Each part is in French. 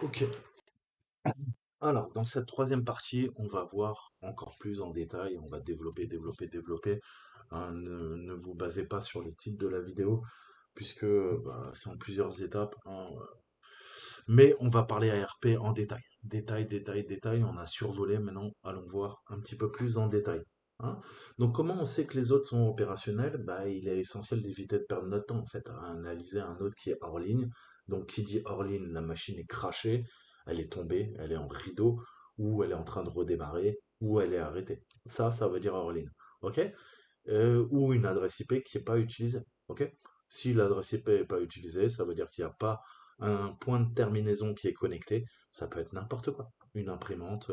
Ok. Alors, dans cette troisième partie, on va voir encore plus en détail, on va développer. Hein, ne vous basez pas sur le titre de la vidéo, puisque bah, c'est en plusieurs étapes, hein. Mais on va parler ARP en détail. Détail. On a survolé, maintenant allons voir un petit peu plus en détail. Hein. Donc comment on sait que les autres sont opérationnels? Bah, il est essentiel d'éviter de perdre notre temps en fait, à analyser un autre qui est hors ligne. Donc qui dit hors ligne, la machine est crashée, elle est tombée, elle est en rideau, ou elle est en train de redémarrer, ou elle est arrêtée. Ça veut dire hors ligne. Ok? Ou une adresse IP qui n'est pas utilisée. Ok? Si l'adresse IP n'est pas utilisée, ça veut dire qu'il n'y a pas un point de terminaison qui est connecté. Ça peut être n'importe quoi. Une imprimante,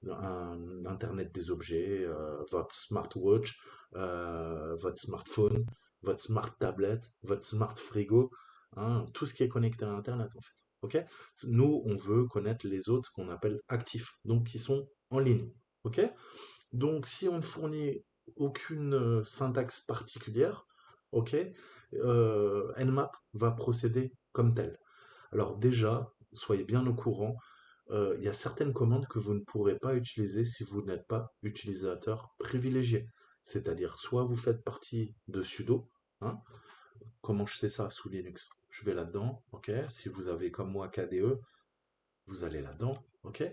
un Internet des objets, votre smartwatch, votre smartphone, votre smart tablette, votre smart frigo, hein, tout ce qui est connecté à Internet en fait. Ok? Nous, on veut connaître les autres qu'on appelle actifs, donc qui sont en ligne. Ok? Donc, si on ne fournit aucune syntaxe particulière, ok, Nmap va procéder comme tel. Alors déjà, soyez bien au courant, il y a certaines commandes que vous ne pourrez pas utiliser si vous n'êtes pas utilisateur privilégié. C'est-à-dire, soit vous faites partie de sudo, hein, comment je sais ça sous Linux? Je vais là-dedans, ok. Si vous avez comme moi KDE, vous allez là-dedans, ok?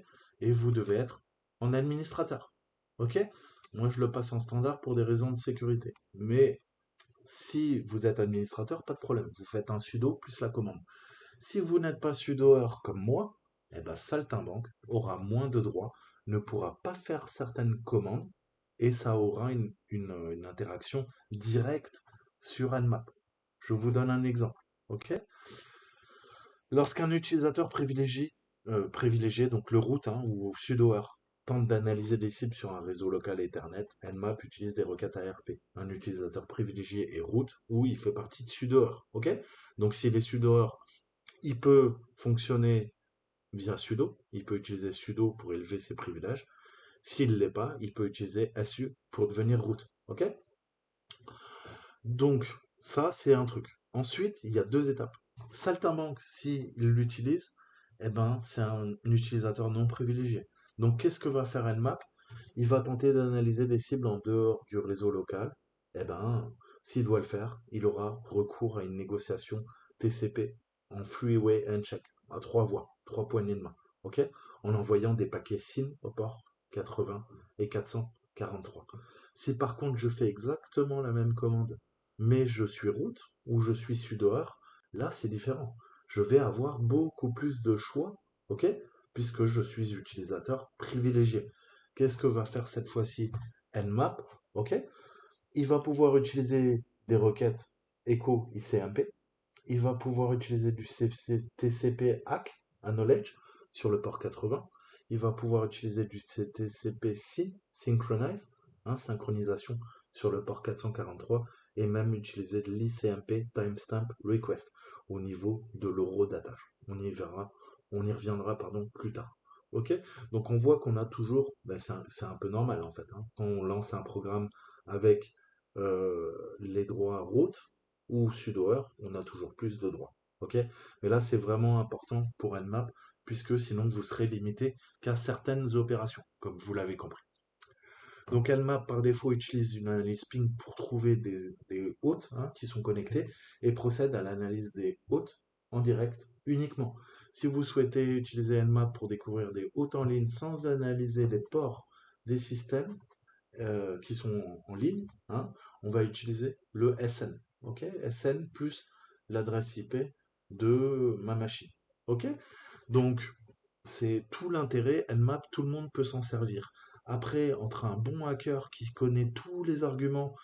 Et vous devez être en administrateur, ok? Moi, je le passe en standard pour des raisons de sécurité. Mais si vous êtes administrateur, pas de problème. Vous faites un sudo plus la commande. Si vous n'êtes pas sudoer comme moi, eh ben, Saltimbanque aura moins de droits, ne pourra pas faire certaines commandes, et ça aura une interaction directe sur Nmap. Je vous donne un exemple, ok? Lorsqu'un utilisateur privilégié, donc le root hein, ou sudoer, tente d'analyser des cibles sur un réseau local Ethernet, Nmap utilise des requêtes ARP. Un utilisateur privilégié est root ou il fait partie de sudoer. Ok? Donc s'il est sudoer, il peut fonctionner via sudo, il peut utiliser sudo pour élever ses privilèges. S'il ne l'est pas, il peut utiliser su pour devenir root. Ok? Donc, ça, c'est un truc. Ensuite, il y a deux étapes. Saltimbanque, s'il l'utilise, eh ben, c'est un utilisateur non privilégié. Donc, qu'est-ce que va faire Nmap? Il va tenter d'analyser des cibles en dehors du réseau local. Eh ben, s'il doit le faire, il aura recours à une négociation TCP en Freeway Uncheck, à trois voies, trois poignées de main. OK? En envoyant des paquets SYN au port 80 et 443. Si par contre je fais exactement la même commande mais je suis root ou je suis sudoer, là c'est différent. Je vais avoir beaucoup plus de choix, ok? Puisque je suis utilisateur privilégié. Qu'est-ce que va faire cette fois-ci Nmap? Ok? Il va pouvoir utiliser des requêtes echo ICMP. Il va pouvoir utiliser du TCP ACK, Knowledge, sur le port 80. Il va pouvoir utiliser du TCP Synchronize, hein, synchronisation, sur le port 443, et même utiliser de l'ICMP Timestamp Request au niveau de l'horodatage. On y reviendra pardon, plus tard. Ok? Donc on voit qu'on a toujours, ben c'est un peu normal en fait, hein, quand on lance un programme avec les droits root, ou sudoer, on a toujours plus de droits. Ok? Mais là, c'est vraiment important pour Nmap, puisque sinon vous serez limité qu'à certaines opérations, comme vous l'avez compris. Donc Nmap, par défaut, utilise une analyse ping pour trouver des hôtes hein, qui sont connectés et procède à l'analyse des hôtes en direct uniquement. Si vous souhaitez utiliser Nmap pour découvrir des hôtes en ligne sans analyser les ports des systèmes, qui sont en ligne, hein, on va utiliser le SN. Ok? SN plus l'adresse IP de ma machine. Ok? Donc, c'est tout l'intérêt. Nmap, tout le monde peut s'en servir. Après, entre un bon hacker qui connaît tous les arguments,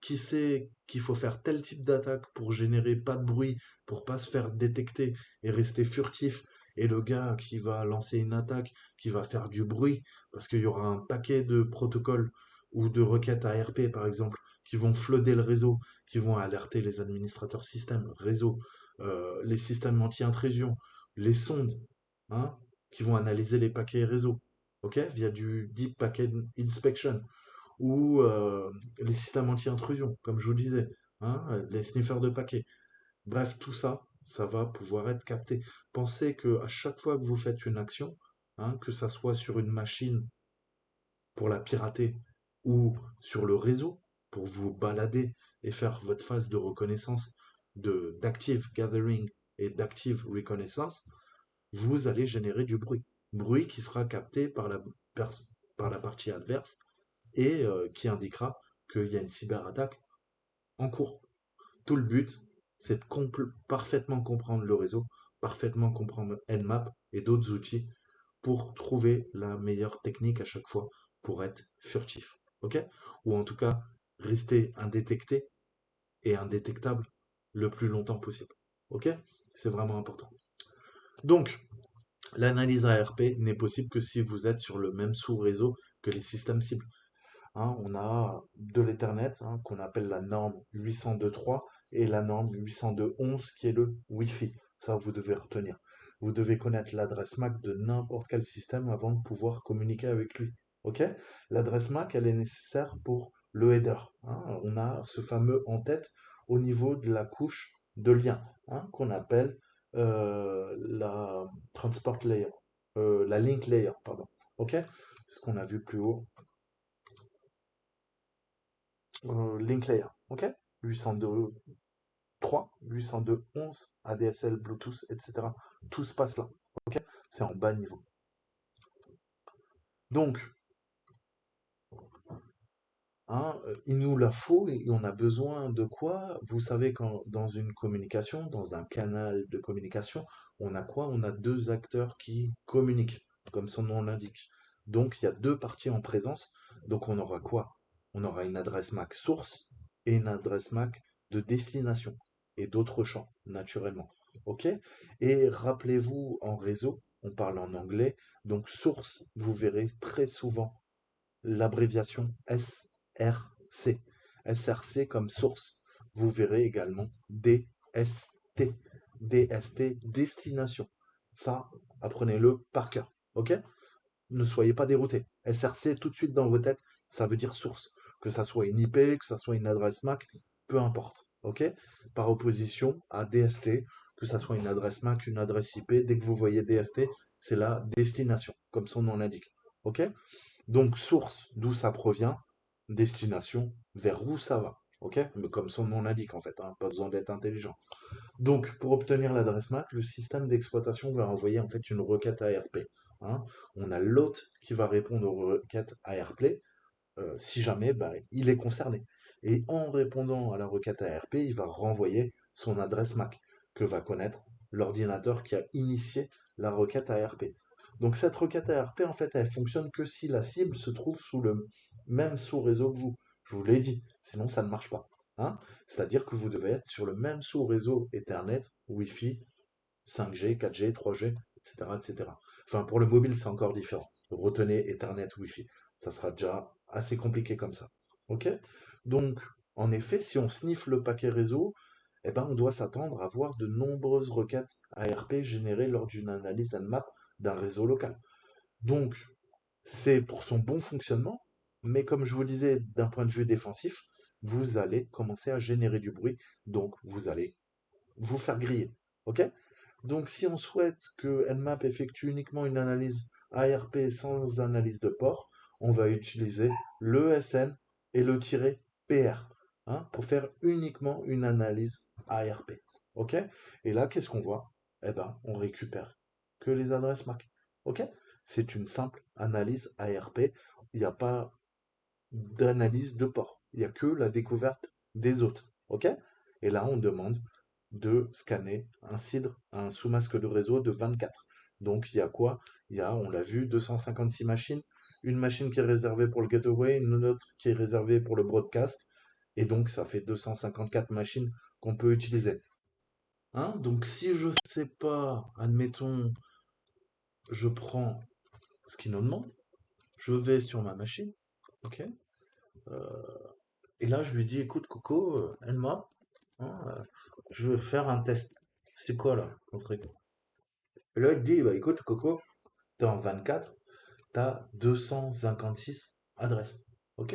qui sait qu'il faut faire tel type d'attaque pour générer pas de bruit, pour pas se faire détecter et rester furtif, et le gars qui va lancer une attaque, qui va faire du bruit, parce qu'il y aura un paquet de protocoles ou de requêtes ARP, par exemple, qui vont flotter le réseau, qui vont alerter les administrateurs système, réseau, les systèmes anti-intrusion, les sondes, hein, qui vont analyser les paquets réseau, ok, via du Deep Packet Inspection, ou les systèmes anti-intrusion, comme je vous disais, hein, les sniffers de paquets. Bref, tout ça, ça va pouvoir être capté. Pensez que à chaque fois que vous faites une action, hein, que ça soit sur une machine pour la pirater ou sur le réseau pour vous balader et faire votre phase de reconnaissance d'active gathering et d'active reconnaissance, vous allez générer du bruit. Bruit qui sera capté par la partie adverse et qui indiquera qu'il y a une cyberattaque en cours. Tout le but, c'est de parfaitement comprendre le réseau, parfaitement comprendre Nmap et d'autres outils pour trouver la meilleure technique à chaque fois pour être furtif. Ok? Ou en tout cas, rester indétecté et indétectable le plus longtemps possible. Ok? C'est vraiment important. Donc, l'analyse ARP n'est possible que si vous êtes sur le même sous-réseau que les systèmes cibles. Hein, on a de l'Ethernet hein, qu'on appelle la norme 802.3 et la norme 802.11 qui est le Wi-Fi. Ça, vous devez retenir. Vous devez connaître l'adresse MAC de n'importe quel système avant de pouvoir communiquer avec lui. Ok? L'adresse MAC, elle est nécessaire pour le header. Hein. On a ce fameux en tête au niveau de la couche de lien hein, qu'on appelle la transport layer, la link layer, pardon. Ok? C'est ce qu'on a vu plus haut link layer, ok? 802.3, 802.11, ADSL, Bluetooth, etc. Tout se passe là, ok? C'est en bas niveau. Donc, hein, il nous la faut et on a besoin de quoi? Vous savez, quand dans une communication, dans un canal de communication, on a quoi? On a deux acteurs qui communiquent, comme son nom l'indique. Donc, il y a deux parties en présence. Donc, on aura quoi? On aura une adresse MAC source et une adresse MAC de destination et d'autres champs, naturellement. OK? Et rappelez-vous, en réseau, on parle en anglais. Donc, source, vous verrez très souvent l'abréviation SRC. SRC comme source. Vous verrez également DST. DST, destination. Ça, apprenez-le par cœur. OK? Ne soyez pas déroutés. SRC, tout de suite dans vos têtes, ça veut dire source. Que ça soit une IP, que ça soit une adresse MAC, peu importe. OK? Par opposition à DST, que ça soit une adresse MAC, une adresse IP, dès que vous voyez DST, c'est la destination, comme son nom l'indique. OK? Donc, source, d'où ça provient, destination, vers où ça va. OK? Mais comme son nom l'indique, en fait, hein, pas besoin d'être intelligent. Donc, pour obtenir l'adresse MAC, le système d'exploitation va envoyer en fait une requête ARP. Hein. On a l'hôte qui va répondre aux requêtes ARP si jamais bah, il est concerné. Et en répondant à la requête ARP, il va renvoyer son adresse MAC que va connaître l'ordinateur qui a initié la requête ARP. Donc cette requête ARP, en fait, elle fonctionne que si la cible se trouve sous le même sous-réseau que vous. Je vous l'ai dit, sinon ça ne marche pas. Hein. C'est-à-dire que vous devez être sur le même sous-réseau Ethernet, Wi-Fi, 5G, 4G, 3G, etc., etc. Enfin, pour le mobile, c'est encore différent. Retenez Ethernet, Wi-Fi. Ça sera déjà assez compliqué comme ça. OK? Donc, en effet, si on sniffe le paquet réseau, eh ben, on doit s'attendre à voir de nombreuses requêtes ARP générées lors d'une analyse Nmap d'un réseau local. Donc, c'est pour son bon fonctionnement, mais comme je vous disais, d'un point de vue défensif, vous allez commencer à générer du bruit, donc vous allez vous faire griller. OK? Donc, si on souhaite que Nmap effectue uniquement une analyse ARP sans analyse de port, on va utiliser le SN et le "-PR hein, pour faire uniquement une analyse ARP. OK? Et là, qu'est-ce qu'on voit? Eh ben, on récupère que les adresses MAC. OK? C'est une simple analyse ARP. Il n'y a pas d'analyse de port. Il n'y a que la découverte des autres. OK? Et là, on demande de scanner un sous-masque de réseau de 24. Donc il y a quoi? Il y a, on l'a vu, 256 machines, une machine qui est réservée pour le gateway, une autre qui est réservée pour le broadcast, et donc ça fait 254 machines qu'on peut utiliser. Hein? Donc si je sais pas, admettons, je prends ce qu'il nous demande, je vais sur ma machine, ok? Euh, et là je lui dis, écoute Coco, aide-moi, hein, je veux faire un test. C'est quoi là, ton truc? Et là, il te dit, bah, écoute, Coco, t'es en 24, t'as 256 adresses. OK?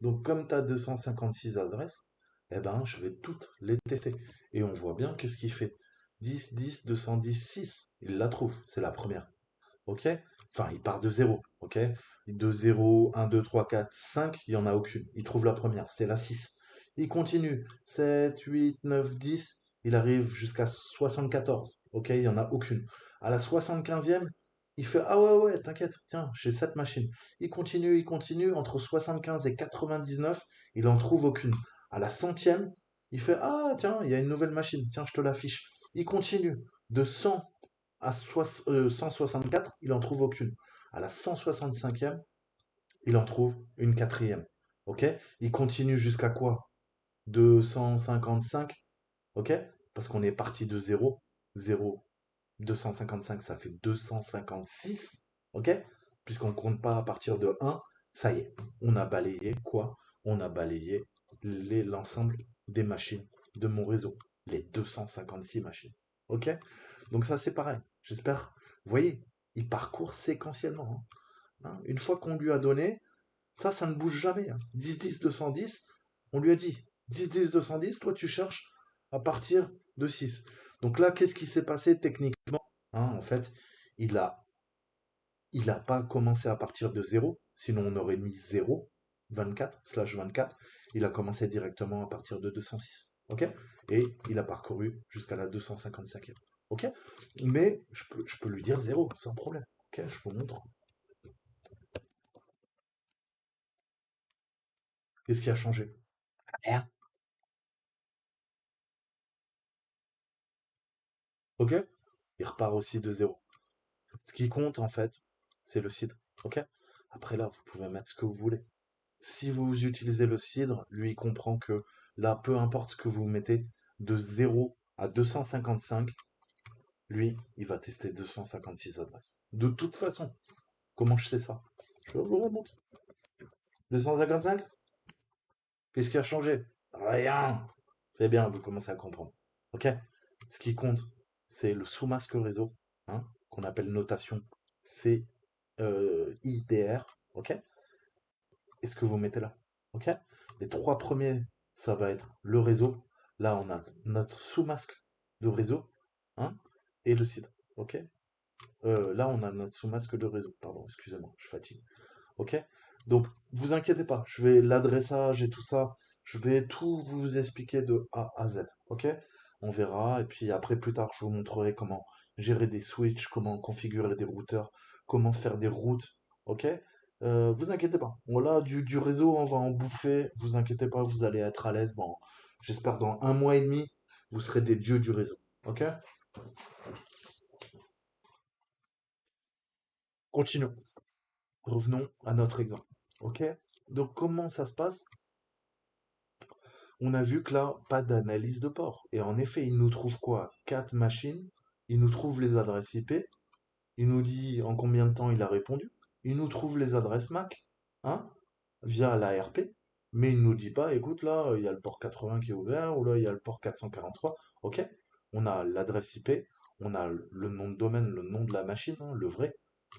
Donc, comme t'as 256 adresses, eh ben, je vais toutes les tester. Et on voit bien qu'est-ce qu'il fait. 10, 10, 210, 6. Il la trouve, c'est la première. OK? Enfin, il part de zéro. OK? De zéro, un, 2, 3, 4, 5, il n'y en a aucune. Il trouve la première, c'est la 6. Il continue. 7, 8, 9, 10. Il arrive jusqu'à 74. OK? Il n'y en a aucune. À la 75e, il fait ah ouais, ouais, t'inquiète, tiens, j'ai 7 machines. Il continue, il continue. Entre 75 et 99, il en trouve aucune. À la centième, il fait ah tiens, il y a une nouvelle machine. Tiens, je te l'affiche. Il continue. De 100 à 164, il en trouve aucune. À la 165e, il en trouve une quatrième. OK? Il continue jusqu'à quoi? 255. OK? Parce qu'on est parti de 0. 0, 255, ça fait 256. OK? Puisqu'on ne compte pas à partir de 1, ça y est. On a balayé quoi? On a balayé l'ensemble des machines de mon réseau. Les 256 machines. OK? Donc ça, c'est pareil. J'espère. Vous voyez, il parcourt séquentiellement. Hein. Une fois qu'on lui a donné, ça ne bouge jamais. 10, 10, 210, on lui a dit 10, 10, 210, toi tu cherches à partir de 6. Donc là, qu'est-ce qui s'est passé techniquement? En fait, il a, il a pas commencé à partir de 0, sinon on aurait mis 0, 24/24. Il a commencé directement à partir de 206. OK? Et il a parcouru jusqu'à la 255e. OK? Mais je peux lui dire 0 sans problème. OK? Je vous montre. Qu'est-ce qui a changé? Rien. OK? Il repart aussi de 0. Ce qui compte, en fait, c'est le cidre. OK? Après, là, vous pouvez mettre ce que vous voulez. Si vous utilisez le cidre, lui, il comprend que là, peu importe ce que vous mettez, de 0 à 255, lui, il va tester 256 adresses. De toute façon, comment je sais ça? Je vous remonte. 255? Qu'est-ce qui a changé? Rien. C'est bien, vous commencez à comprendre. OK? Ce qui compte, c'est le sous-masque réseau, qu'on appelle notation CIDR. OK? Et ce que vous mettez là. OK? Les trois premiers, ça va être le réseau. Là, on a notre sous-masque de réseau, hein, et le CID. OK? Là, on a notre sous-masque de réseau. Pardon, excusez-moi, je fatigue. OK? Donc, vous inquiétez pas, je vais l'adressage et tout ça, je vais tout vous expliquer de A à Z. OK? On verra, et puis après, plus tard, je vous montrerai comment gérer des switches, comment configurer des routeurs, comment faire des routes. OK? Vous inquiétez pas. Voilà, du réseau, on va en bouffer. Vous inquiétez pas, vous allez être à l'aise j'espère, dans un mois et demi, vous serez des dieux du réseau. OK? Continuons. Revenons à notre exemple. OK? Donc, comment ça se passe? On a vu que là, pas d'analyse de port. Et en effet, il nous trouve quoi? 4 machines, il nous trouve les adresses IP, il nous dit en combien de temps il a répondu, il nous trouve les adresses MAC, hein, via l'ARP, mais il ne nous dit pas, écoute, là, il y a le port 80 qui est ouvert, ou là, il y a le port 443. Ok? On a l'adresse IP, on a le nom de domaine, le nom de la machine, le vrai,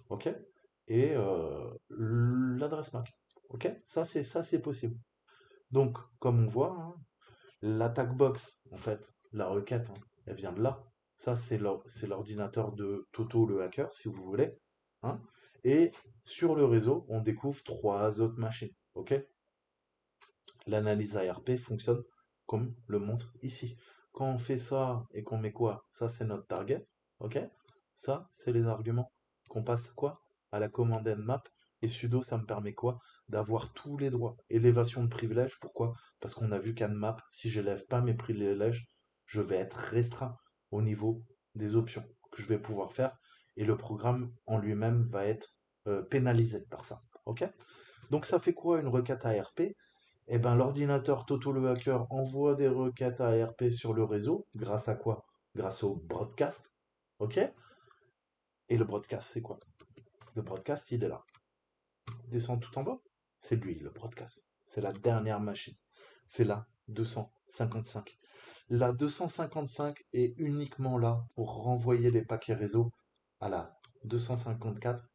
ok? Et l'adresse MAC. Ok? Ça c'est possible. Donc, comme on voit, l'attack box, en fait, la requête, elle vient de là. Ça, c'est l'ordinateur de Toto le hacker, si vous voulez. Hein. Et sur le réseau, on découvre 3 autres machines. OK? L'analyse ARP fonctionne comme le montre ici. Quand on fait ça et qu'on met quoi? Ça, c'est notre target. OK? Ça, c'est les arguments qu'on passe quoi? À la commande nmap. Et sudo, ça me permet quoi? D'avoir tous les droits. Élévation de privilèges, pourquoi? Parce qu'on a vu qu'nmap, si j'élève pas mes privilèges, je vais être restreint au niveau des options que je vais pouvoir faire. Et le programme en lui-même va être pénalisé par ça. OK? Donc ça fait quoi une requête ARP? Eh ben, l'ordinateur Toto le hacker envoie des requêtes ARP sur le réseau. Grâce à quoi? Grâce au broadcast. OK? Et le broadcast, c'est quoi? Le broadcast, il est là. Descend tout en bas. C'est lui, le broadcast. C'est la dernière machine. C'est la 255. La 255 est uniquement là pour renvoyer les paquets réseau à la 254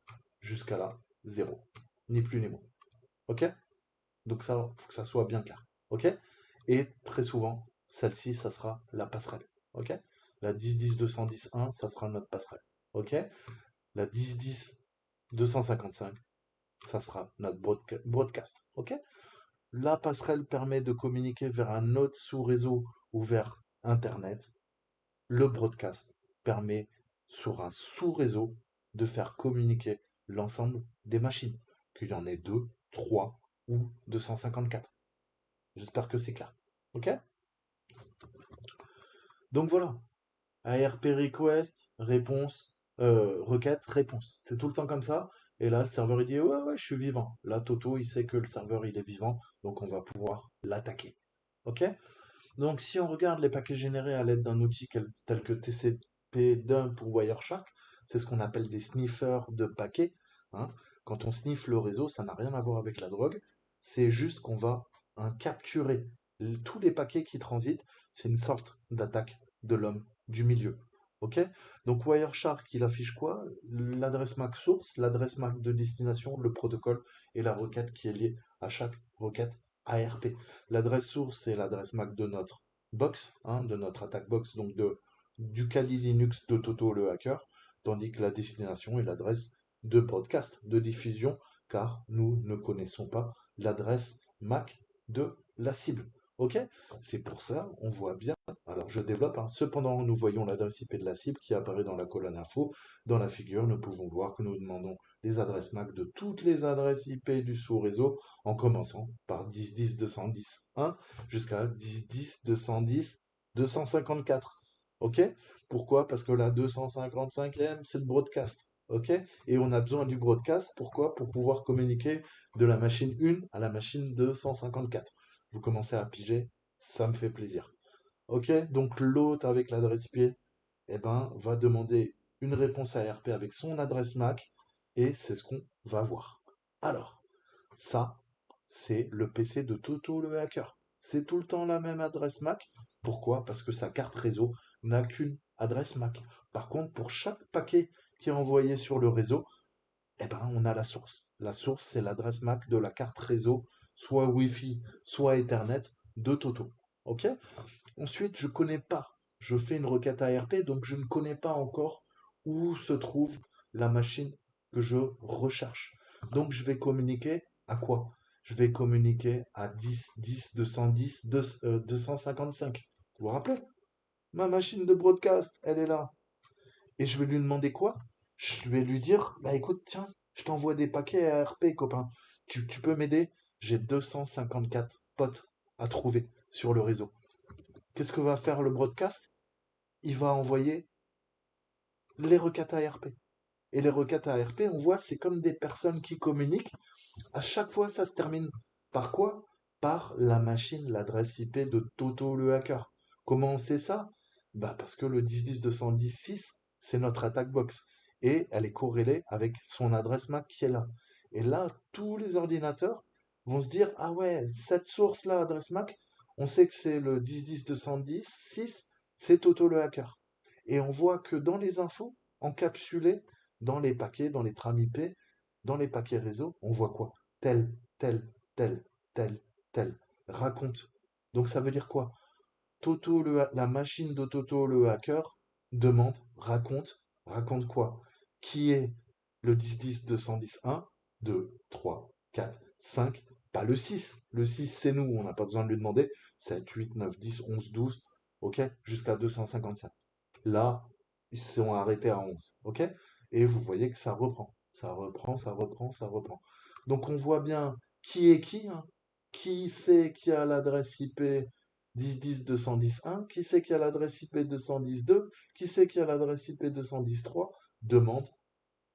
jusqu'à la 0. Ni plus ni moins. OK? Donc ça, faut que ça soit bien clair. OK? Et très souvent, celle-ci, ça sera la passerelle. OK? La 10.10.210.1, ça sera notre passerelle. OK? La 10.10.255, ça sera notre broadcast. OK? La passerelle permet de communiquer vers un autre sous-réseau ou vers Internet. Le broadcast permet, sur un sous-réseau, de faire communiquer l'ensemble des machines, qu'il y en ait 2, 3 ou 254. J'espère que c'est clair. OK? Donc voilà. ARP request, réponse, requête, réponse. C'est tout le temps comme ça. Et là, le serveur il dit ouais, ouais, je suis vivant. Là, Toto, il sait que le serveur il est vivant, donc on va pouvoir l'attaquer. OK? Donc, si on regarde les paquets générés à l'aide d'un outil tel que TCP dump ou Wireshark, c'est ce qu'on appelle des sniffers de paquets, hein. Quand on sniffe le réseau, ça n'a rien à voir avec la drogue. C'est juste qu'on va capturer tous les paquets qui transitent. C'est une sorte d'attaque de l'homme du milieu. OK? Donc Wireshark, il affiche quoi? L'adresse MAC source, l'adresse MAC de destination, le protocole et la requête qui est liée à chaque requête ARP. L'adresse source, c'est l'adresse MAC de notre box, hein, de notre attack box, donc du Kali Linux de Toto le hacker, tandis que la destination est l'adresse de broadcast, de diffusion, car nous ne connaissons pas l'adresse MAC de la cible. OK? C'est pour ça, on voit bien. Alors je développe, hein. Cependant, nous voyons l'adresse IP de la cible qui apparaît dans la colonne info. Dans la figure, nous pouvons voir que nous demandons les adresses MAC de toutes les adresses IP du sous-réseau, en commençant par 10.10.210.1 jusqu'à 10.10.210.254. OK? Pourquoi? Parce que la 255e, c'est le broadcast. OK? Et on a besoin du broadcast. Pourquoi? Pour pouvoir communiquer de la machine 1 à la machine 254. Vous commencez à piger, ça me fait plaisir. OK? Donc l'hôte avec l'adresse IP, eh ben, va demander une réponse ARP avec son adresse MAC et c'est ce qu'on va voir. Alors, ça, c'est le PC de Toto le hacker. C'est tout le temps la même adresse MAC. Pourquoi? Parce que sa carte réseau n'a qu'une adresse MAC. Par contre, pour chaque paquet qui est envoyé sur le réseau, eh ben, on a la source. La source, c'est l'adresse MAC de la carte réseau, soit Wi-Fi, soit Ethernet de Toto. OK? Ensuite, je connais pas. Je fais une requête ARP, donc je ne connais pas encore où se trouve la machine que je recherche. Donc je vais communiquer à quoi? Je vais communiquer à 10, 10, 210, 255. Vous vous rappelez? Ma machine de broadcast, elle est là. Et je vais lui demander quoi? Je vais lui dire, bah écoute, tiens, je t'envoie des paquets ARP, copain. Tu peux m'aider? J'ai 254 potes à trouver sur le réseau. Qu'est-ce que va faire le broadcast? Il va envoyer les requêtes ARP. Et les requêtes ARP, on voit, c'est comme des personnes qui communiquent. À chaque fois, ça se termine par quoi? Par la machine, l'adresse IP de Toto le hacker. Comment on sait ça? Bah parce que le 10.10.210.6, c'est notre attack box. Et elle est corrélée avec son adresse MAC qui est là. Et là, tous les ordinateurs vont se dire, ah ouais, cette source-là, adresse MAC, on sait que c'est le 10.10.210.6, c'est Toto le hacker. Et on voit que dans les infos, encapsulées dans les paquets, dans les trames IP, dans les paquets réseau, on voit quoi? Tel, tel, tel, tel, tel. Raconte. Donc ça veut dire quoi? La machine de Toto le hacker demande, raconte quoi? Qui est le 10.10.210.1, 2, 3, 4, 5, pas le 6. Le 6, c'est nous, on n'a pas besoin de lui demander. 7, 8, 9, 10, 11, 12, ok? Jusqu'à 255. Là, ils se sont arrêtés à 11, ok? Et vous voyez que ça reprend. Ça reprend, ça reprend, ça reprend. Donc on voit bien qui est qui, hein. Qui c'est qui a l'adresse IP 10.10.210.1, qui c'est qui a l'adresse IP 210.2, qui c'est qui a l'adresse IP 210.3, demande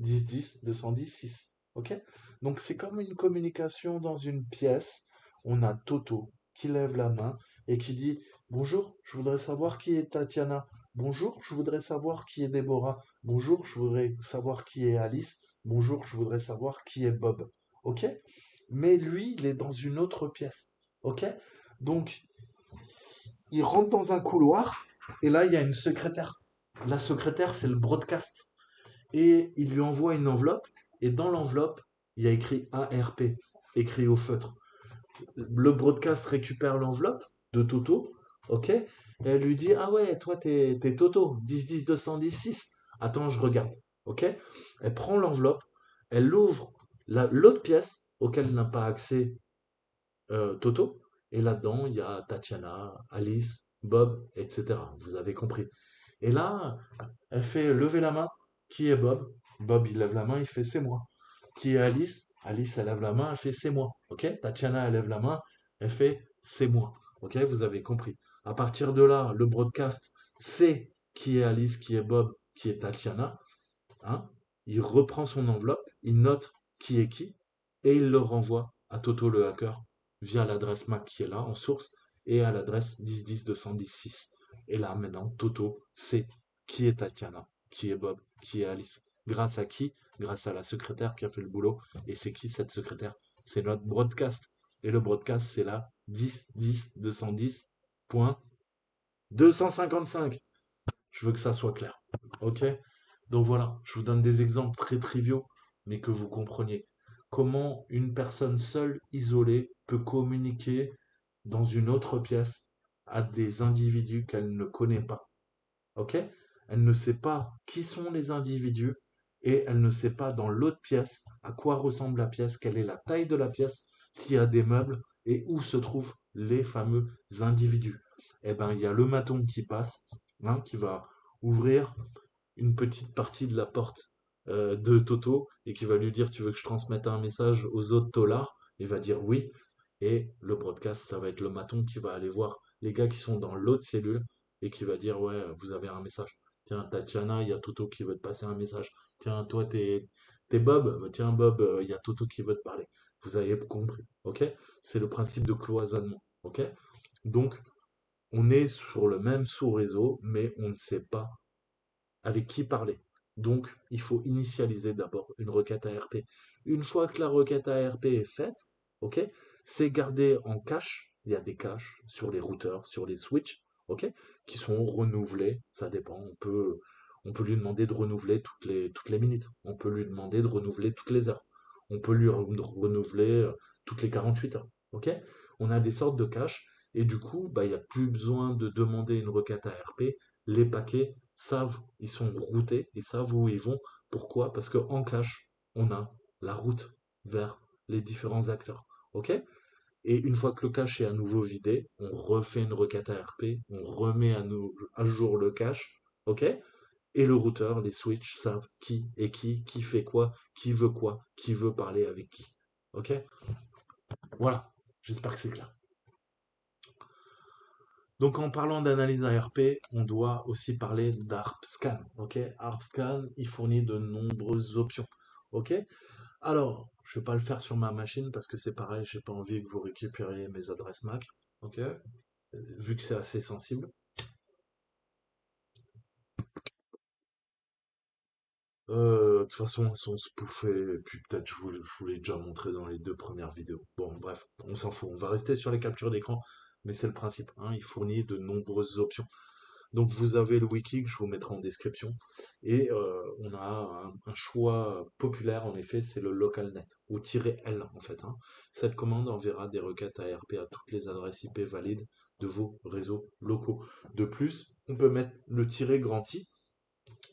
10.10.210.6. Ok? Donc c'est comme une communication dans une pièce. On a Toto qui lève la main et qui dit bonjour, je voudrais savoir qui est Tatiana. Bonjour, je voudrais savoir qui est Déborah. Bonjour, je voudrais savoir qui est Alice. Bonjour, je voudrais savoir qui est Bob. Ok? Mais lui, il est dans une autre pièce. Ok? Donc, il rentre dans un couloir et là, il y a une secrétaire. La secrétaire, c'est le broadcast. Et il lui envoie une enveloppe et dans l'enveloppe, il y a écrit ARP, écrit au feutre. Le broadcast récupère l'enveloppe de Toto, ok? Et elle lui dit, ah ouais, toi, t'es Toto, 10 10 210 6. Attends, je regarde, ok? Elle prend l'enveloppe, elle ouvre l'autre pièce auquel n'a pas accès Toto, et là-dedans, il y a Tatiana, Alice, Bob, etc. Vous avez compris. Et là, elle fait lever la main. Qui est Bob? Bob, il lève la main, il fait c'est moi. Qui est Alice? Alice, elle lève la main, elle fait c'est moi. Ok? Tatiana, elle lève la main, elle fait c'est moi. Ok? Vous avez compris. À partir de là, le broadcast sait qui est Alice, qui est Bob, qui est Tatiana. Hein. Il reprend son enveloppe, il note qui est qui, et il le renvoie à Toto le hacker via l'adresse MAC qui est là en source et à l'adresse 10 10 210 6. Et là maintenant, Toto sait qui est Tatiana, qui est Bob, qui est Alice. Grâce à qui? Grâce à la secrétaire qui a fait le boulot. Et c'est qui cette secrétaire? C'est notre broadcast. Et le broadcast, c'est là 10 10 210.255. Je veux que ça soit clair. Ok? Donc voilà, je vous donne des exemples très triviaux, mais que vous compreniez. Comment une personne seule, isolée, peut communiquer dans une autre pièce à des individus qu'elle ne connaît pas. Ok? Elle ne sait pas qui sont les individus et elle ne sait pas dans l'autre pièce à quoi ressemble la pièce, quelle est la taille de la pièce, s'il y a des meubles et où se trouvent les fameux individus. Eh bien, il y a le maton qui passe, hein, qui va ouvrir une petite partie de la porte de Toto et qui va lui dire tu veux que je transmette un message aux autres tolards? Il va dire oui. Et le broadcast, ça va être le maton qui va aller voir les gars qui sont dans l'autre cellule et qui va dire ouais, vous avez un message. Tiens, Tatiana, il y a Toto qui veut te passer un message. Tiens, toi, t'es Bob. Tiens, Bob, il y a Toto qui veut te parler. Vous avez compris, ok? C'est le principe de cloisonnement, ok? Donc, on est sur le même sous-réseau, mais on ne sait pas avec qui parler. Donc, il faut initialiser d'abord une requête ARP. Une fois que la requête ARP est faite, ok, c'est gardé en cache. Il y a des caches sur les routeurs, sur les switches, ok, qui sont renouvelés. Ça dépend. On peut lui demander de renouveler toutes les minutes. On peut lui demander de renouveler toutes les heures. On peut lui renouveler toutes les 48 heures. Ok. On a des sortes de caches et du coup, bah, il n'y a plus besoin de demander une requête ARP. Les paquets savent, ils sont routés, ils savent où ils vont. Pourquoi? Parce qu'en cache, on a la route vers les différents acteurs. OK? Et une fois que le cache est à nouveau vidé, on refait une requête ARP, on remet à jour le cache. OK? Et le routeur, les switches savent qui est qui fait quoi, qui veut parler avec qui. OK? Voilà. J'espère que c'est clair. Donc en parlant d'analyse ARP, on doit aussi parler d'ARPScan. Ok, ARPScan, il fournit de nombreuses options. Ok, alors je vais pas le faire sur ma machine parce que c'est pareil, j'ai pas envie que vous récupériez mes adresses MAC. Ok, vu que c'est assez sensible. De toute façon, elles sont spoofées, et puis peut-être je vous l'ai déjà montré dans les deux premières vidéos. Bon, bref, on s'en fout. On va rester sur les captures d'écran, mais c'est le principe. Hein, il fournit de nombreuses options. Donc vous avez le wiki que je vous mettrai en description. Et on a un choix populaire, en effet, c'est le localnet, ou -L en fait. Hein. Cette commande enverra des requêtes ARP à toutes les adresses IP valides de vos réseaux locaux. De plus, on peut mettre le -I,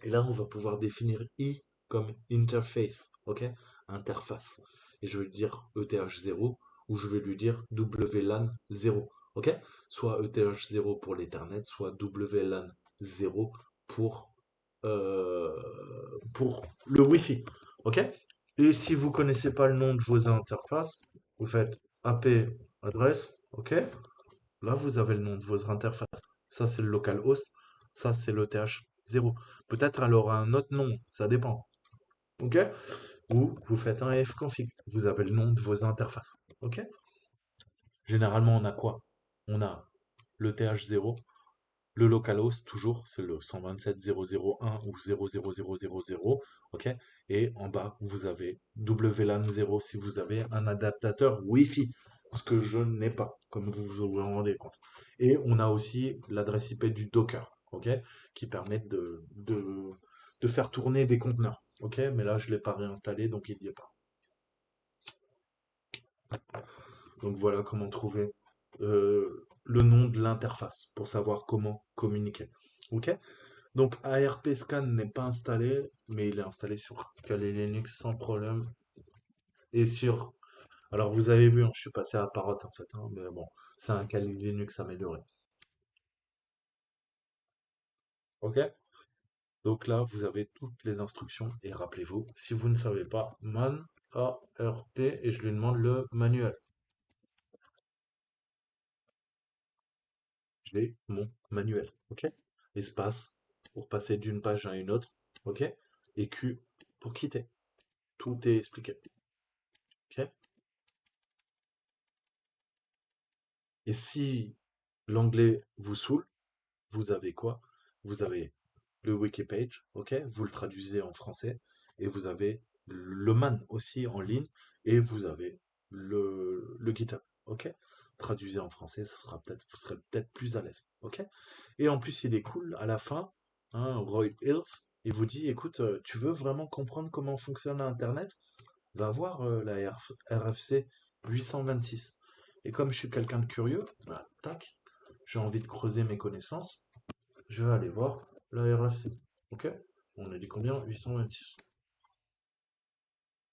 et là on va pouvoir définir I comme interface, ok? Interface. Et je vais lui dire ETH0, ou je vais lui dire WLAN 0, ok? Soit ETH0 pour l'Ethernet, soit WLAN 0 euh, pour le Wi-Fi, ok? Et si vous connaissez pas le nom de vos interfaces, vous faites AP adresse, ok? Là, vous avez le nom de vos interfaces. Ça, c'est le localhost. Ça, c'est l'ETH0. Peut-être elle aura un autre nom, ça dépend. Ok? Ou vous faites un fconfig. Vous avez le nom de vos interfaces. Ok? Généralement, on a quoi? On a l'ETH0, le localhost, toujours, c'est le 127.0.0.1 ou 0.0.0.0.0. Ok? Et en bas, vous avez WLAN 0 si vous avez un adaptateur Wi-Fi. Ce que je n'ai pas, comme vous vous en rendez compte. Et on a aussi l'adresse IP du Docker, ok? Qui permet de faire tourner des conteneurs. Ok? Mais là, je ne l'ai pas réinstallé, donc il n'y est pas. Donc voilà comment trouver le nom de l'interface pour savoir comment communiquer. Ok? Donc ARP Scan n'est pas installé, mais il est installé sur Kali Linux sans problème. Et sur... Alors vous avez vu, hein, je suis passé à Parrot en fait, hein, mais bon, c'est un Kali Linux amélioré. Ok? Donc là, vous avez toutes les instructions. Et rappelez-vous, si vous ne savez pas, man ARP et je lui demande le manuel. J'ai mon manuel. Ok? Espace pour passer d'une page à une autre. Ok? Et Q pour quitter. Tout est expliqué. Ok? Et si l'anglais vous saoule, vous avez quoi? Vous avez le Wikipage, ok? Vous le traduisez en français et vous avez le man aussi en ligne et vous avez le GitHub, ok? Traduisez en français, vous serez peut-être plus à l'aise, ok? Et en plus, il est cool à la fin, hein, Roy Hills, il vous dit, écoute, tu veux vraiment comprendre comment fonctionne Internet? Va voir la RFC 826. Et comme je suis quelqu'un de curieux, bah, tac, j'ai envie de creuser mes connaissances, je vais aller voir la RFC. Ok? On a dit combien? 826.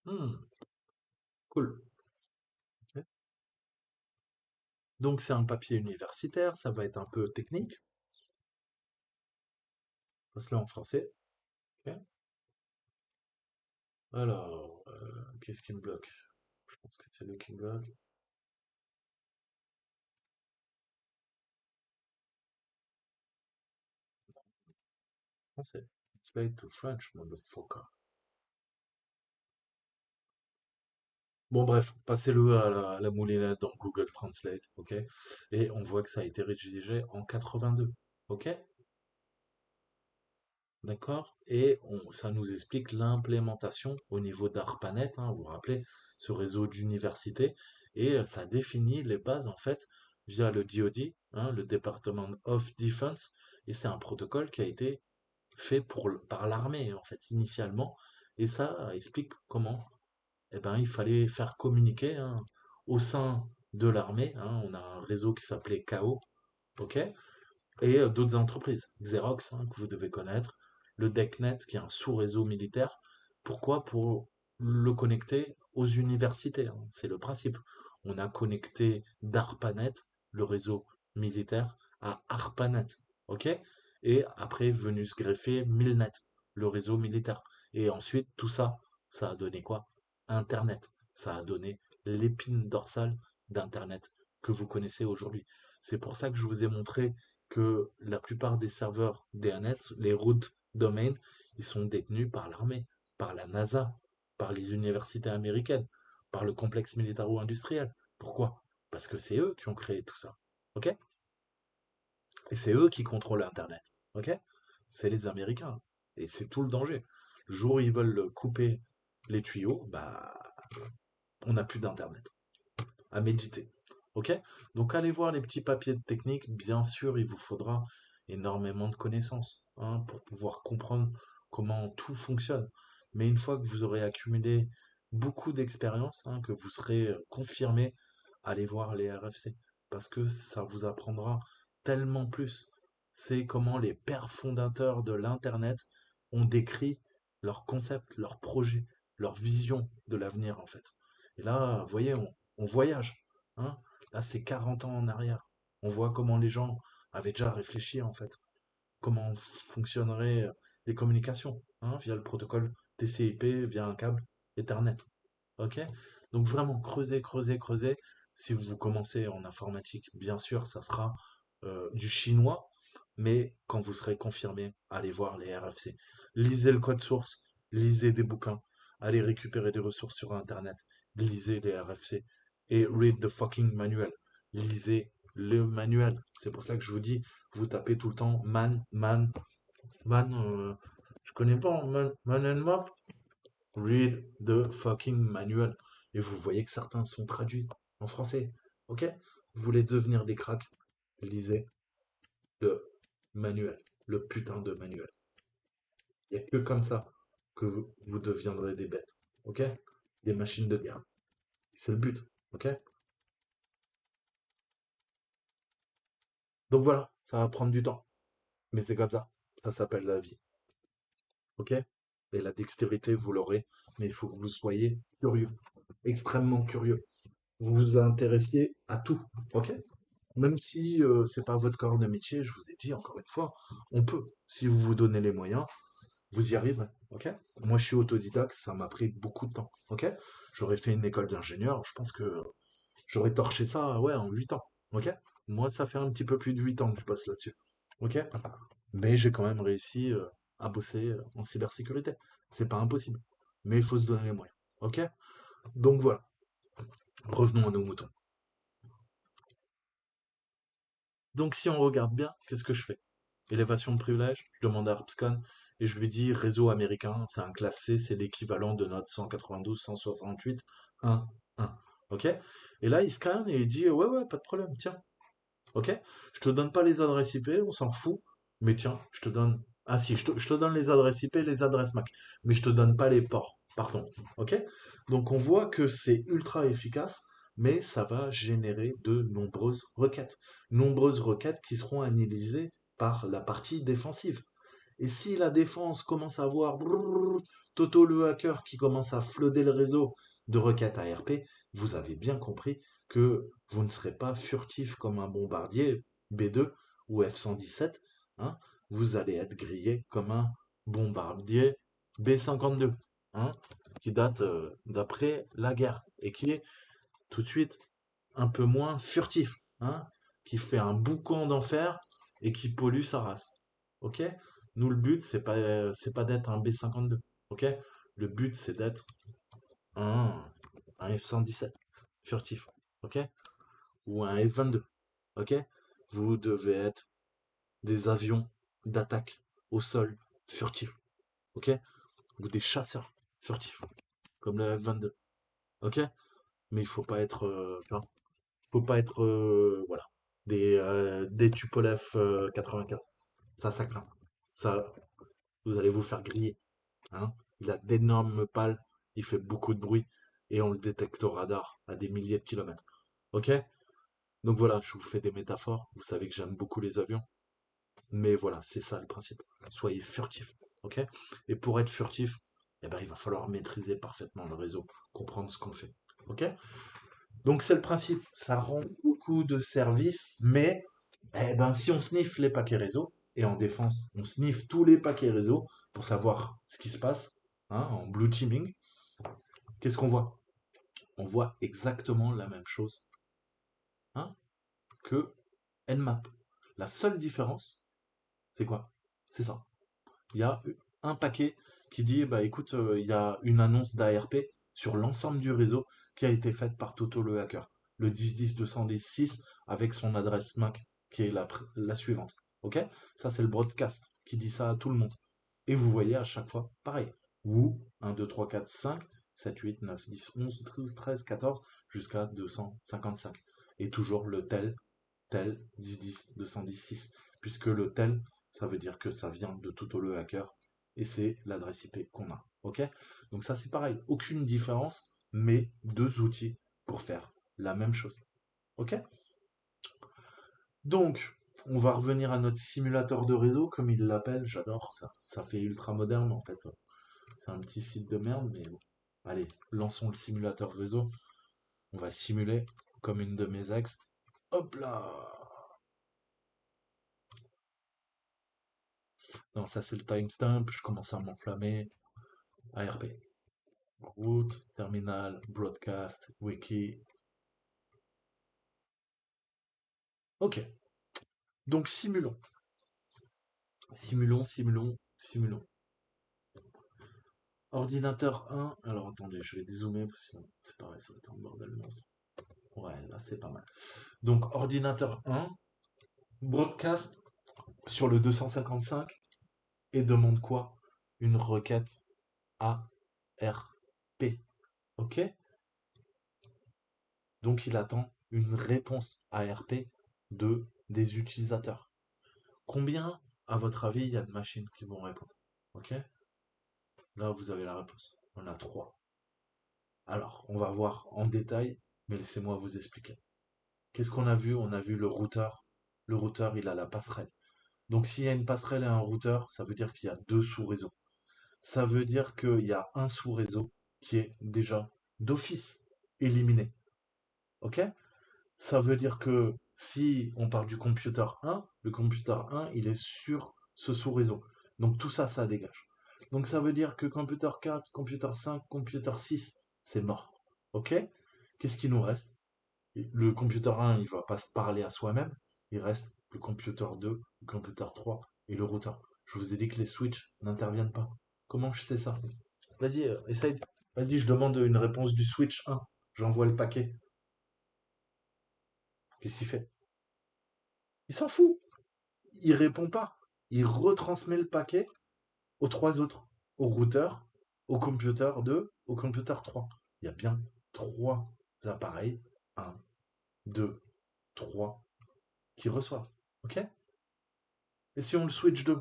Hmm, cool. Ok. Donc c'est un papier universitaire, ça va être un peu technique. Passe-le en français. Ok. Alors, qu'est-ce qui me bloque? Je pense que c'est le qui me bloque. Français. Translate to French, motherfucker. Bon, bref, passez-le à la moulinette dans Google Translate, ok? Et on voit que ça a été rédigé en 82, ok? D'accord? Et ça nous explique l'implémentation au niveau d'ARPANET, hein, vous vous rappelez, ce réseau d'universités, et ça définit les bases, en fait, via le DoD, hein, le Department of Defense, et c'est un protocole qui a été fait par l'armée, en fait, initialement, et ça explique comment eh ben, il fallait faire communiquer hein, au sein de l'armée. Hein, on a un réseau qui s'appelait KO, ok? Et d'autres entreprises, Xerox, hein, que vous devez connaître, le DECnet, qui est un sous-réseau militaire. Pourquoi? Pour le connecter aux universités. Hein, c'est le principe. On a connecté d'ARPANET, le réseau militaire, à ARPANET, ok? Et après est venu se greffer MILNET, le réseau militaire. Et ensuite, tout ça, ça a donné quoi? Internet. Ça a donné l'épine dorsale d'Internet que vous connaissez aujourd'hui. C'est pour ça que je vous ai montré que la plupart des serveurs DNS, les root domain, ils sont détenus par l'armée, par la NASA, par les universités américaines, par le complexe militaro-industriel. Pourquoi? Parce que c'est eux qui ont créé tout ça. Ok? Et c'est eux qui contrôlent Internet. Ok? C'est les Américains. Et c'est tout le danger. Le jour où ils veulent couper les tuyaux, bah, on n'a plus d'Internet. À méditer. Ok? Donc allez voir les petits papiers de technique. Bien sûr, il vous faudra énormément de connaissances hein, pour pouvoir comprendre comment tout fonctionne. Mais une fois que vous aurez accumulé beaucoup d'expérience, hein, que vous serez confirmé, allez voir les RFC. Parce que ça vous apprendra tellement plus. C'est comment les pères fondateurs de l'Internet ont décrit leur concept, leur projet, leur vision de l'avenir en fait. Et là, vous voyez, on voyage. Hein. Là, c'est 40 ans en arrière. On voit comment les gens avaient déjà réfléchi, en fait. Comment fonctionneraient les communications, hein, via le protocole TCP, via un câble Ethernet. Ok? Donc vraiment, creusez, creusez, creusez. Si vous commencez en informatique, bien sûr, ça sera du chinois, mais quand vous serez confirmé, allez voir les RFC. Lisez le code source, lisez des bouquins, allez récupérer des ressources sur Internet, lisez les RFC et read the fucking manual. Lisez le manuel. C'est pour ça que je vous dis, vous tapez tout le temps man, man, man. Je connais pas man and map. Read the fucking manual. Et vous voyez que certains sont traduits en français. Ok? Vous voulez devenir des cracks? Lisez le manuel. Le putain de manuel. Il n'y a que comme ça que vous deviendrez des bêtes. Ok? Des machines de guerre. C'est le but. Ok? Donc voilà, ça va prendre du temps. Mais c'est comme ça. Ça s'appelle la vie. OK? Et la dextérité, vous l'aurez, mais il faut que vous soyez curieux, extrêmement curieux. Vous vous intéressiez à tout. OK? Même si c'est pas votre corps de métier, je vous ai dit encore une fois, on peut. Si vous vous donnez les moyens, vous y arriverez. OK? Moi, je suis autodidacte, ça m'a pris beaucoup de temps. OK? J'aurais fait une école d'ingénieur, je pense que j'aurais torché ça, ouais, en 8 ans. OK? Moi, ça fait un petit peu plus de 8 ans que je bosse là-dessus. OK? Mais j'ai quand même réussi à bosser en cybersécurité. C'est pas impossible. Mais il faut se donner les moyens. OK? Donc voilà. Revenons à nos moutons. Donc si on regarde bien, qu'est-ce que je fais? Élévation de privilège, je demande à ARPSCAN et je lui dis réseau américain, c'est un classe C, c'est l'équivalent de notre 192, 168, 1, 1. OK? Et là, il scanne et il dit ouais, ouais, pas de problème, tiens. OK? Je te donne pas les adresses IP, on s'en fout. Mais tiens, je te donne. Ah si, je te donne les adresses IP, les adresses MAC. Mais je te donne pas les ports. Pardon. OK? Donc on voit que c'est ultra efficace, mais ça va générer de nombreuses requêtes. Nombreuses requêtes qui seront analysées par la partie défensive. Et si la défense commence à voir Toto le hacker qui commence à flotter le réseau de requêtes ARP, vous avez bien compris que vous ne serez pas furtif comme un bombardier B2 ou F-117, hein, vous allez être grillé comme un bombardier B-52, hein, qui date d'après la guerre et qui est tout de suite un peu moins furtif, hein, qui fait un boucan d'enfer et qui pollue sa race. Ok? Nous, le but, c'est pas d'être un B-52. Ok? Le but, c'est d'être un, un F-117 furtif. Ok? Ou un F-22. Ok? Vous devez être des avions d'attaque au sol furtifs. Ok? Ou des chasseurs furtifs. Comme le F-22. Ok? Mais il faut pas être voilà, des Tupolev 95. Ça craint. Ça, vous allez vous faire griller. Hein. Il a d'énormes pales, il fait beaucoup de bruit et on le détecte au radar à des milliers de kilomètres. Ok? Donc voilà, je vous fais des métaphores. Vous savez que j'aime beaucoup les avions. Mais voilà, c'est ça le principe. Soyez furtif. Ok? Et pour être furtif, eh ben, il va falloir maîtriser parfaitement le réseau, comprendre ce qu'on fait. Ok? Donc c'est le principe, ça rend beaucoup de services, mais eh ben, si on sniffe les paquets réseau, et en défense, on sniffe tous les paquets réseau pour savoir ce qui se passe, hein, en blue teaming, qu'est-ce qu'on voit? On voit exactement la même chose, hein, que Nmap. La seule différence, c'est quoi? C'est ça. Il y a un paquet qui dit, bah écoute, il y a une annonce d'ARP sur l'ensemble du réseau qui a été faite par Toto le hacker. Le 10.10.210.6 avec son adresse MAC qui est la suivante. Ok? Ça, c'est le broadcast qui dit ça à tout le monde. Et vous voyez à chaque fois, pareil. Ou 1, 2, 3, 4, 5, 7, 8, 9, 10, 11, 12, 13, 14, jusqu'à 255. Et toujours le tel, 10, 10, 210, 6. Puisque le tel, ça veut dire que ça vient de Toto le hacker et c'est l'adresse IP qu'on a. Ok? Donc ça c'est pareil, aucune différence, mais deux outils pour faire la même chose. Ok? Donc, on va revenir à notre simulateur de réseau, comme il l'appelle, j'adore ça. Ça fait ultra moderne en fait. C'est un petit site de merde, mais bon. Allez, lançons le simulateur réseau. On va simuler comme une de mes ex. Hop là! Non, ça c'est le timestamp, je commence à m'enflammer. ARP. Route, terminal, broadcast, wiki. Ok, donc simulons. Simulons, simulons, simulons. Ordinateur 1. Alors attendez, je vais dézoomer parce que sinon c'est pareil, ça va être un bordel monstre. Ouais, là c'est pas mal. Donc ordinateur 1, broadcast sur le 255 et demande quoi? Une requête ARP. Ok? Donc il attend une réponse ARP des utilisateurs. Combien, à votre avis, il y a de machines qui vont répondre? Ok? Là, vous avez la réponse. On a trois. Alors, on va voir en détail, mais laissez-moi vous expliquer. Qu'est-ce qu'on a vu? On a vu le routeur. Le routeur, il a la passerelle. Donc s'il y a une passerelle et un routeur, ça veut dire qu'il y a deux sous-réseaux. Ça veut dire qu'il y a un sous-réseau qui est déjà d'office éliminé. OK? Ça veut dire que si on part du computer 1, le computer 1, il est sur ce sous-réseau. Donc tout ça, ça dégage. Donc ça veut dire que computer 4, computer 5, computer 6, c'est mort. OK? Qu'est-ce qui nous reste? Le computer 1, il va pas se parler à soi-même. Il reste le computer 2, le computer 3 et le routeur. Je vous ai dit que les switches n'interviennent pas. Comment je sais ça? Vas-y, essaye. Vas-y, je demande une réponse du switch 1. J'envoie le paquet. Qu'est-ce qu'il fait? Il s'en fout. Il répond pas. Il retransmet le paquet aux trois autres. Au routeur, au computer 2, au computer 3. Il y a bien trois appareils. Un, 2, 3 qui reçoivent. OK? Et si on le switch 2?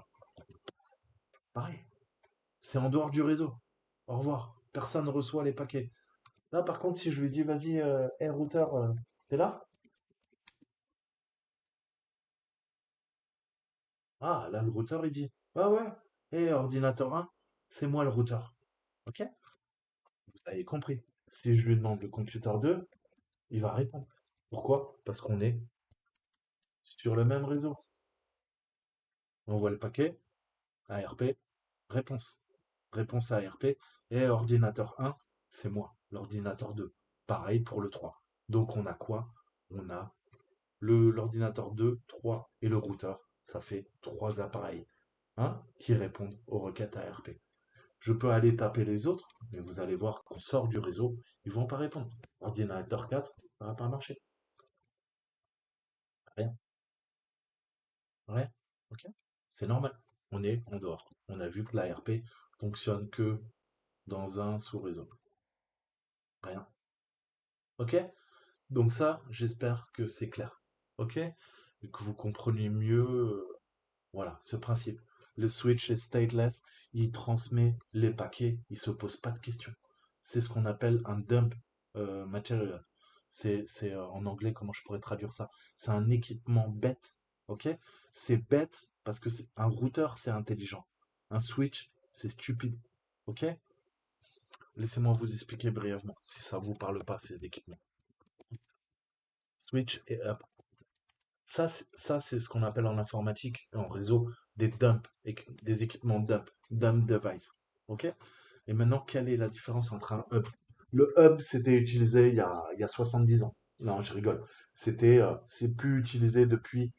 Pareil. C'est en dehors du réseau. Au revoir. Personne ne reçoit les paquets. Là, par contre, si je lui dis, vas-y, hey, routeur, t'es là? Ah, là, le routeur, il dit, ouais, ouais, et ordinateur 1, c'est moi le routeur. OK? Vous avez compris. Si je lui demande le computer 2, il va répondre. Pourquoi? Parce qu'on est sur le même réseau. On voit le paquet, ARP, réponse. Réponse ARP, et ordinateur 1, c'est moi. L'ordinateur 2. Pareil pour le 3. Donc on a quoi? On a l'ordinateur 2, 3 et le routeur. Ça fait trois appareils, hein, qui répondent aux requêtes ARP. Je peux aller taper les autres, mais vous allez voir qu'on sort du réseau, ils vont pas répondre. Ordinateur 4, ça va pas marcher. Rien. Ouais. Ok. C'est normal. On est en dehors. On a vu que l'ARP fonctionne que dans un sous-réseau. Rien. Ok? Donc ça, j'espère que c'est clair. Ok? Et que vous compreniez mieux, voilà, ce principe. Le switch est stateless, il transmet les paquets, il se pose pas de questions. C'est ce qu'on appelle un dump material. En anglais, comment je pourrais traduire ça? C'est un équipement bête, ok? C'est bête parce que c'est un routeur, c'est intelligent. Un switch, c'est stupide, ok? Laissez-moi vous expliquer brièvement, si ça vous parle pas, ces équipements. Switch et up. Ça, c'est ce qu'on appelle en informatique et en réseau des dump, des équipements dump device. OK? Et maintenant, quelle est la différence entre un hub? Le hub, c'était utilisé il y a 70 ans. Non, je rigole. C'est plus utilisé depuis,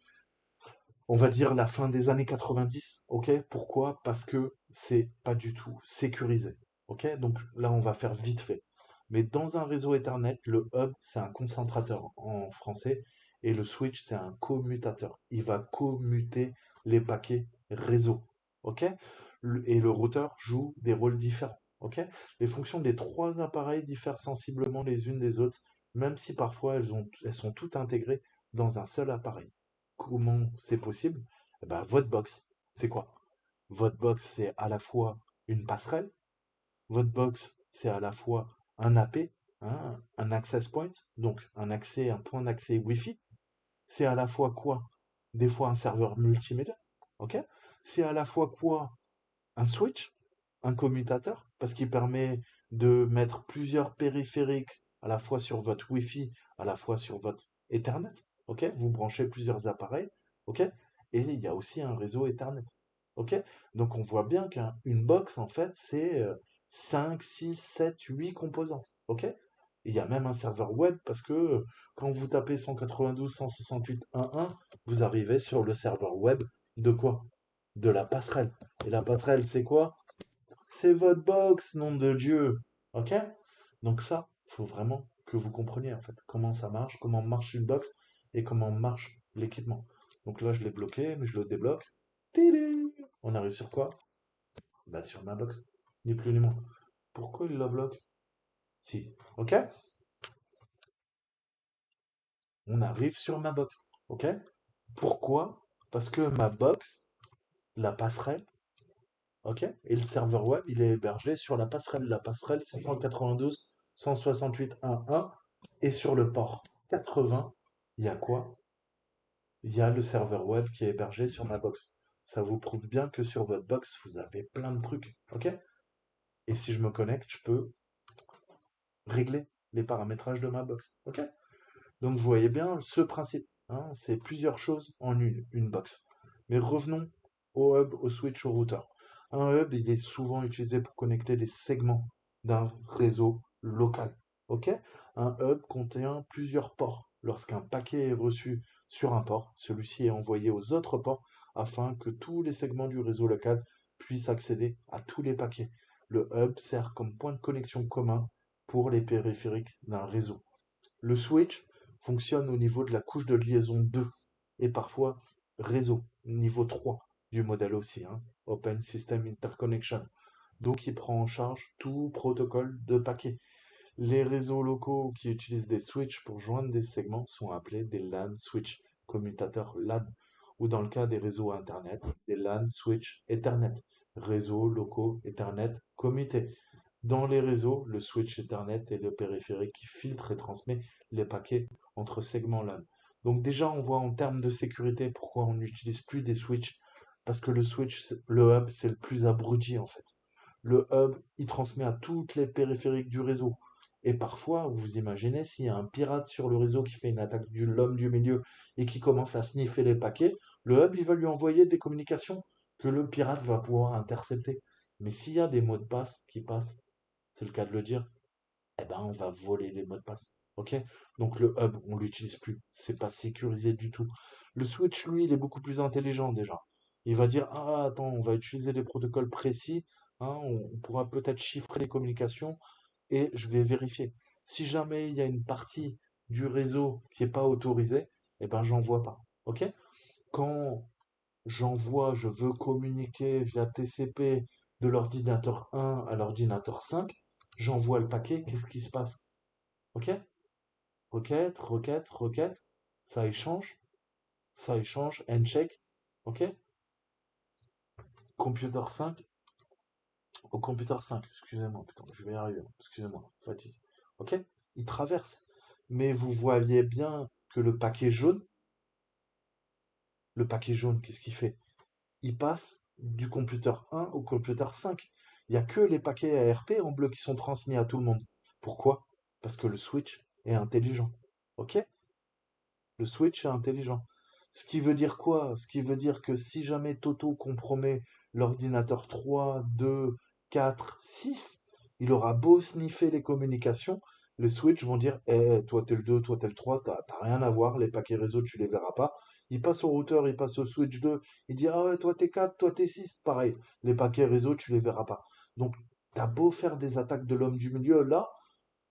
on va dire, la fin des années 90. OK? Pourquoi? Parce que c'est pas du tout sécurisé. OK? Donc là, on va faire vite fait. Mais dans un réseau Ethernet, le hub, c'est un concentrateur en français, et le switch, c'est un commutateur. Il va commuter les paquets réseau. OK? Et le routeur joue des rôles différents. OK? Les fonctions des trois appareils diffèrent sensiblement les unes des autres, même si parfois elles sont toutes intégrées dans un seul appareil. Comment c'est possible? Eh ben, votre box, c'est quoi? Votre box, c'est à la fois une passerelle, votre box, c'est à la fois un AP, hein, un access point, donc un point d'accès Wi-Fi. C'est à la fois quoi? Des fois un serveur multimédia, ok? C'est à la fois quoi? Un switch, un commutateur, parce qu'il permet de mettre plusieurs périphériques à la fois sur votre Wi-Fi, à la fois sur votre Ethernet, ok? Vous branchez plusieurs appareils, ok? Et il y a aussi un réseau Ethernet, ok? Donc on voit bien qu'une box, en fait, c'est 5, 6, 7, 8 composantes, ok? Il y a même un serveur web parce que quand vous tapez 192.168.1.1, vous arrivez sur le serveur web de quoi? De la passerelle. Et la passerelle, c'est quoi? C'est votre box, nom de Dieu. Ok? Donc ça, il faut vraiment que vous compreniez en fait comment ça marche, comment marche une box et comment marche l'équipement. Donc là, je l'ai bloqué, mais je le débloque. Tili. On arrive sur quoi? Bah sur ma box. Ni plus ni moins. Pourquoi il la bloque? Si. Ok? On arrive sur ma box. Ok? Pourquoi? Parce que ma box, la passerelle, ok? Et le serveur web, il est hébergé sur la passerelle. La passerelle 692.168.1.1 et sur le port 80, il y a quoi? il y a le serveur web qui est hébergé sur ma box. Ça vous prouve bien que sur votre box, vous avez plein de trucs. OK? Et si je me connecte, je peux régler les paramétrages de ma box. OK? Donc vous voyez bien ce principe, hein, c'est plusieurs choses en une box. Mais revenons au hub, au switch, au routeur. Un hub, il est souvent utilisé pour connecter des segments d'un réseau local. Ok? Un hub contient plusieurs ports. Lorsqu'un paquet est reçu sur un port, celui-ci est envoyé aux autres ports afin que tous les segments du réseau local puissent accéder à tous les paquets. Le hub sert comme point de connexion commun pour les périphériques d'un réseau. Le switch fonctionne au niveau de la couche de liaison 2 et parfois réseau, niveau 3 du modèle aussi, hein, Open System Interconnection. Donc il prend en charge tout protocole de paquets. Les réseaux locaux qui utilisent des switches pour joindre des segments sont appelés des LAN switch, commutateurs LAN, ou dans le cas des réseaux Internet, des LAN switch Ethernet, réseaux locaux Ethernet commutés. Dans les réseaux, le switch Ethernet est le périphérique qui filtre et transmet les paquets entre segments LAN. Donc déjà, on voit en termes de sécurité pourquoi on n'utilise plus des switches, parce que le switch, le hub, c'est le plus abruti en fait. Le hub, il transmet à toutes les périphériques du réseau. Et parfois, vous imaginez, s'il y a un pirate sur le réseau qui fait une attaque de l'homme du milieu et qui commence à sniffer les paquets, le hub, il va lui envoyer des communications que le pirate va pouvoir intercepter. Mais s'il y a des mots de passe qui passent, c'est le cas de le dire, eh ben, on va voler les mots de passe. Ok? Donc le hub, on l'utilise plus. C'est pas sécurisé du tout. Le switch, lui, il est beaucoup plus intelligent déjà. Il va dire, ah, attends, on va utiliser des protocoles précis, hein, on pourra peut-être chiffrer les communications et je vais vérifier. Si jamais il y a une partie du réseau qui n'est pas autorisée, eh ben, j'envoie pas. Ok? Quand j'envoie, je veux communiquer via TCP de l'ordinateur 1 à l'ordinateur 5, j'envoie le paquet, qu'est-ce qui se passe? Ok? Requête, requête, requête, ça échange, handshake, ok? Computer 5, au computer 5, excusez-moi, putain, je vais y arriver, excusez-moi, fatigue. Ok? Il traverse. Mais vous voyez bien que le paquet jaune, qu'est-ce qu'il fait? Il passe du computer 1 au computer 5. Il n'y a que les paquets ARP en bleu qui sont transmis à tout le monde. Pourquoi? Parce que le switch est intelligent. Ok? Le switch est intelligent. Ce qui veut dire quoi? Ce qui veut dire que si jamais Toto compromet l'ordinateur 3, 2, 4, 6, il aura beau sniffer les communications, les switches vont dire, eh, toi t'es le 2, toi t'es le 3, t'as rien à voir, les paquets réseau tu les verras pas. Il passe au routeur, il passe au switch 2, il dit, ah ouais, toi t'es 4, toi t'es 6, pareil, les paquets réseau tu les verras pas. Donc t'as beau faire des attaques de l'homme du milieu, là,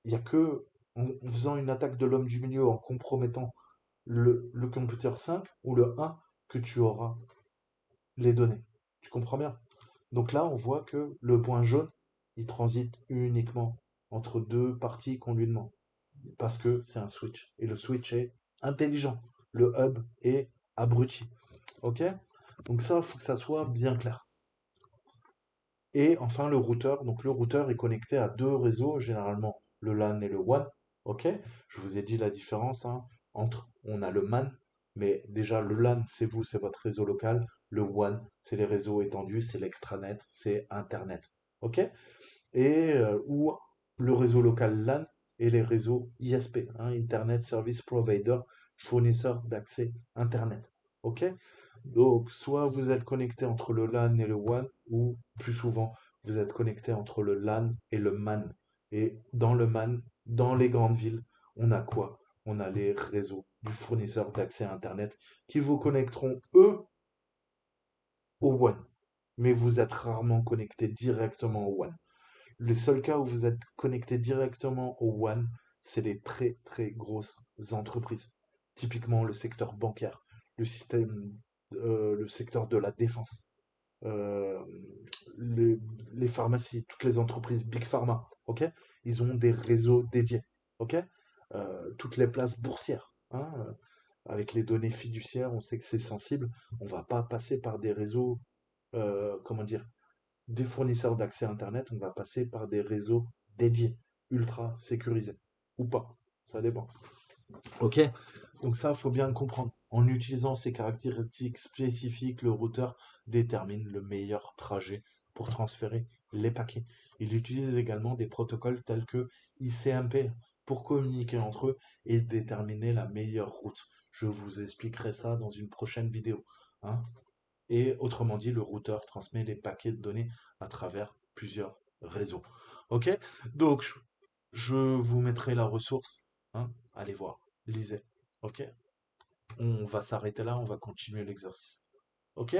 il y a que en faisant une attaque de l'homme du milieu, en compromettant le computer 5 ou le 1 que tu auras les données. Tu comprends bien? Donc là, on voit que le point jaune, il transite uniquement entre deux parties qu'on lui demande. Parce que c'est un switch. Et le switch est intelligent. Le hub est abruti. Ok? Donc ça, il faut que ça soit bien clair. Et enfin, le routeur. Donc le routeur est connecté à deux réseaux, généralement le LAN et le WAN. Ok? Je vous ai dit la différence, hein, entre, on a le MAN, mais déjà le LAN, c'est vous, c'est votre réseau local. Le WAN, c'est les réseaux étendus, c'est l'extranet, c'est Internet. Ok? Et ou le réseau local LAN et les réseaux ISP, hein, Internet Service Provider, fournisseur d'accès Internet. Ok? Donc, soit vous êtes connecté entre le LAN et le WAN, ou plus souvent, vous êtes connecté entre le LAN et le MAN. Et dans le MAN, dans les grandes villes, on a quoi? On a les réseaux du fournisseur d'accès Internet qui vous connecteront, eux, au WAN. Mais vous êtes rarement connecté directement au WAN. Les seuls cas où vous êtes connecté directement au WAN, c'est les très très grosses entreprises. Typiquement le secteur bancaire, le secteur de la défense, euh, les, les pharmacies, toutes les entreprises Big Pharma, ok? Ils ont des réseaux dédiés, ok? Toutes les places boursières, hein, avec les données fiduciaires, on sait que c'est sensible. On va pas passer par des réseaux, comment dire, des fournisseurs d'accès Internet, on va passer par des réseaux dédiés, ultra sécurisés. Ou pas, ça dépend. Ok? Donc ça, il faut bien le comprendre. En utilisant ces caractéristiques spécifiques, le routeur détermine le meilleur trajet pour transférer les paquets. Il utilise également des protocoles tels que ICMP pour communiquer entre eux et déterminer la meilleure route. Je vous expliquerai ça dans une prochaine vidéo, hein. Et autrement dit, le routeur transmet les paquets de données à travers plusieurs réseaux. Ok? Donc, je vous mettrai la ressource, hein. Allez voir, lisez. Ok? On va s'arrêter là, on va continuer l'exercice. Ok?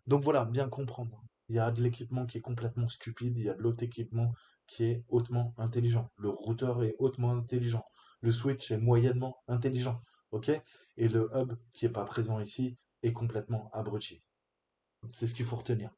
Donc voilà, bien comprendre. Il y a de l'équipement qui est complètement stupide, il y a de l'autre équipement qui est hautement intelligent. Le routeur est hautement intelligent. Le switch est moyennement intelligent. Ok? Et le hub qui n'est pas présent ici est complètement abruti. C'est ce qu'il faut retenir.